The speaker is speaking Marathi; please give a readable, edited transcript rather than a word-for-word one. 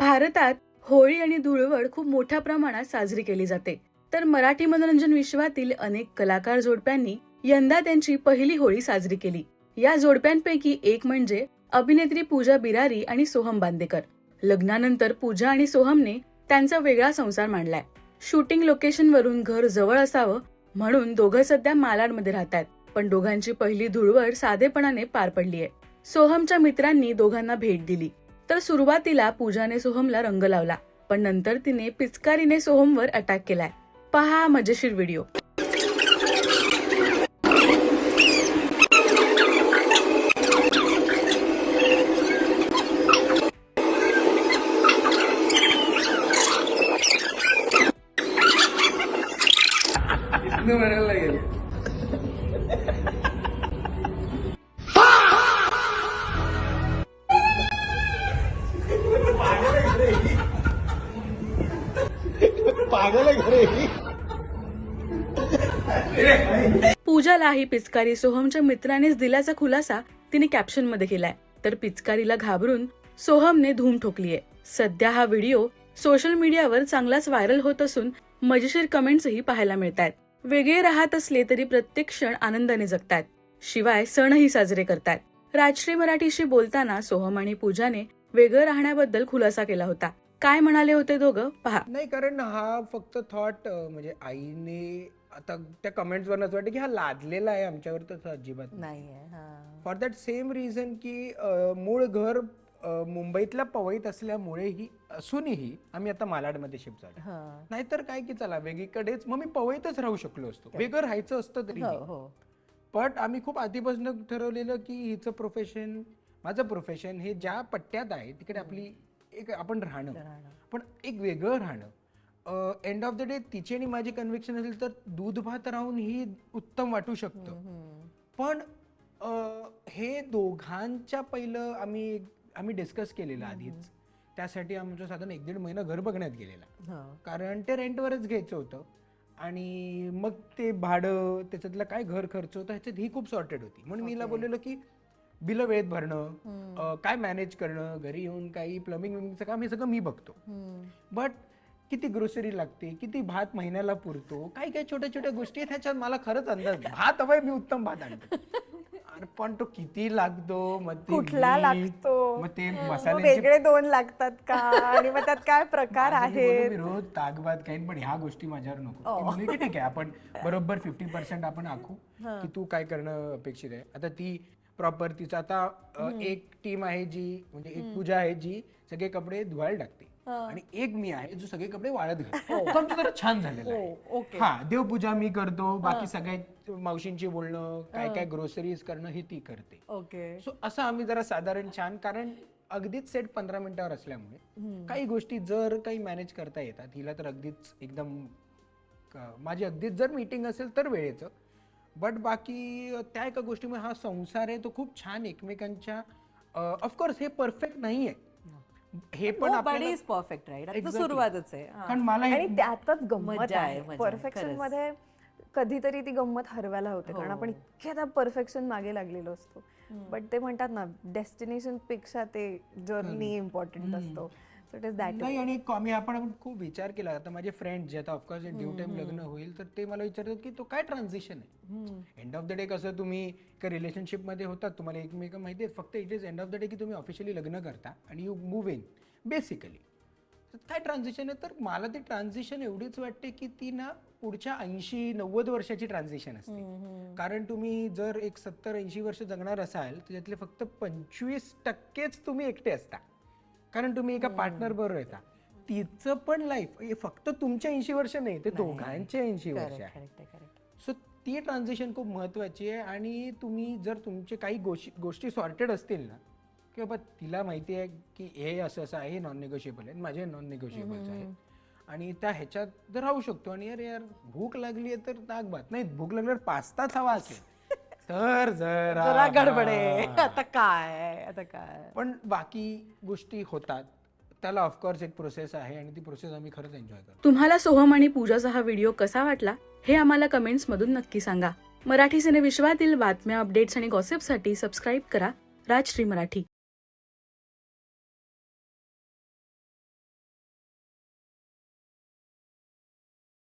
भारतात होळी आणि धुळवड खूप मोठ्या प्रमाणात साजरी केली जाते. तर मराठी मनोरंजन विश्वातील अनेक कलाकार जोडप्यांनी यंदा त्यांची पहिली होळी साजरी केली. या जोडप्यांपैकी एक म्हणजे अभिनेत्री पूजा बिरारी आणि सोहम बांदेकर. लग्नानंतर पूजा आणि सोहमने त्यांचा वेगळा संसार मांडलाय. शूटिंग लोकेशनवरून घर जवळ असावं म्हणून दोघं सध्या मालाडमध्ये राहतात. पण दोघांची पहिली धुळवड साधेपणाने पार पडलीय. सोहमच्या मित्रांनी दोघांना भेट दिली. तर सुरुवातीला पूजाने सोहमला रंग लावला, पण नंतर तिने पिचकारीने सोहमवर अटॅक केलाय. पहा हा मजेशीर व्हिडिओ. म्हणायला लागेल. पागल आहे घरे. पूजाला ही पिचकारी सोहमच्या मित्रानेच दिल्याचा खुलासा तिने कॅप्शन मध्ये केलाय. तर पिचकारीला घाबरून सोहमने धूम ठोकलीये. सध्या हा व्हिडिओ सोशल मीडियावर चांगलाच व्हायरल होत असून मजेशीर कमेंट्सही पाहायला मिळतात. वेगळे राहत असले तरी प्रत्येक क्षण आनंदाने जगतात, शिवाय सणही साजरे करतात. राजश्री मराठीशी बोलताना सोहम आणि पूजाने वेगळं राहण्याबद्दल खुलासा केला होता. काय म्हणाले होते दोघं पहा. नाही, कारण हा फक्त थॉट म्हणजे आईने आता त्या कमेंट्स वरनं असं वाटतं की हा लादलेला आहे आमच्यावर, तर अजिबात नाहीये. फॉर दॅट सेम रिझन की मूळ घर मुंबईतल्या पवईत असल्यामुळेही असूनही आम्ही आता मालाडमध्ये शिफ्ट झालो. नाहीतर काय की चला वेगळीकडेच, मग मी पवईतच राहू शकलो असतो, वेगळं राहायचं असतं तरी. पण आम्ही खूप आधीपासून ठरवलेलं की हिचं प्रोफेशन माझं प्रोफेशन हे ज्या पट्ट्यात आहे तिकडे आपली एक आपण राहणं, पण एक वेगळं राहणं. एंड ऑफ द डे तिची आणि माझी कन्व्हिक्शन असेल तर दूध भात राहून ही उत्तम वाटू शकतं. पण हे दोघांच्या पहिलं आम्ही डिस्कस केलेलं आधीच. त्यासाठी आमचं साधारण 1-1.5 महिना घर बघण्यात गेलेला, कारण ते रेंटवरच घ्यायचं होतं. आणि मग ते भाडं, त्याच्यातलं काय घर खर्च होता, ह्याच्यात ही खूप सॉर्टेड होती. म्हणून मी बोललेलो की बिलं वेळेत भरणं, काय मॅनेज करणं, घरी येऊन काही प्लंबिंग विमिंगचं काम, हे सगळं मी बघतो. बट किती ग्रोसरी लागते, किती भात महिन्याला पुरतो, काही काही छोट्या छोट्या गोष्टी आहेत, ह्याच्यात मला खरंच अंदाज नाही. भात हवाय, मी उत्तम भात आणतो, पण तो किती लागतो, मग कुठला लागतो, मग ते मसाले वेगळे 2 लागतात का, आणि मग त्यात काय प्रकार आहेत. मी रोज ताकभात खाईन, पण ह्या गोष्टी माझ्यावर नको. म्हणजे की ठीक आहे, आपण बरोबर 50% आपण आखू की तू काय करणं अपेक्षित आहे. आता ती प्रॉपर तिचं आता एक टीम आहे जी, म्हणजे एक पूजा आहे जी सगळे कपडे धुवायला टाकते, आणि एक मी आहे जो सगळे कपडे वाळत घालतो. आमचं जरा छान झालेलं आहे. हा, देवपूजा मी करतो, बाकी सगळ्या मावशींची बोलणं, काय काय ग्रोसरीज करणं हे ती करते. सो असं आम्ही जरा साधारण छान, कारण अगदीच सेट 15 मिनिटावर असल्यामुळे काही गोष्टी जर काही मॅनेज करता येतात. हिला तर अगदीच एकदम माझी अगदीच जर मीटिंग असेल तर वेळेचं, बट बाकी त्या एका गोष्टीमुळे हा संसार आहे तो खूप छान एकमेकांच्या, ऑफकोर्स हे परफेक्ट नाहीये, हे पण आपल्याला परफेक्ट राईट, सुरुवातच आहे. कारण मला आणि त्यातच गंमत आहे. परफेक्शन मध्ये कधीतरी ती गंमत हरवायला होते, कारण आपण इतक्या त्या परफेक्शन मागे लागलेलो असतो. बट ते म्हणतात ना, डेस्टिनेशन पेक्षा ते जर्नी इम्पॉर्टंट असतो. So it is that. नाही, आणि आपण खूप विचार केला. आता माझे फ्रेंड जे आता ऑफकोर्स ड्यू टाइम लग्न होईल तर ते मला विचारतात की तो काय ट्रान्झिशन आहे. एंड ऑफ द डे कसं तुम्ही एका रिलेशनशिप मध्ये होतात, तुम्हाला एकमेक माहिती आहे, फक्त it is end of the day की तुम्ही ऑफिशियली लग्न करता आणि यू मूव्ह इन बेसिकली. काय ट्रान्झिशन आहे, तर मला ती ट्रान्झिशन एवढीच वाटते की ती ना पुढच्या 80-90 वर्षाची ट्रान्झिशन असते. कारण तुम्ही जर एक 70-80 वर्ष जगणार असाल तर त्यातले फक्त 25% तुम्ही एकटे असता, कारण तुम्ही एका पार्टनर बरोबर येता. तिचं पण लाईफ फक्त तुमच्या 80 वर्ष नाही, ते दोघांचे 80 वर्ष आहे. सो ती ट्रान्झिशन खूप महत्वाची आहे. आणि तुम्ही जर तुमचे काही गोष्टी सॉर्टेड असतील ना, की बाबा तिला माहिती आहे की हे असं असं आहे, नॉन निगोशिएबल आहे, माझे नॉन निगोशिएबल्स आहे, आणि त्या ह्याच्यात जर राहू शकतो. आणि यार भूक लागली आहे तर ताक भात नाही, भूक लागल्यावर पास्ताच हवा असेल तर जरा गडबड आहे. आता काय पण बाकी गोष्टी होतात, त्याला ऑफकोर्स एक प्रोसेस आहे, आणि ती प्रोसेस आम्ही खरंच एन्जॉय करतो. तुम्हाला सोहम आणि पूजाचा हा व्हिडिओ कसा वाटला हे आम्हाला कमेंट्स मधून नक्की सांगा. मराठी सिने विश्वातील बातम्या, अपडेट्स आणि गॉसिपसाठी सबस्क्राईब करा राजश्री मराठी.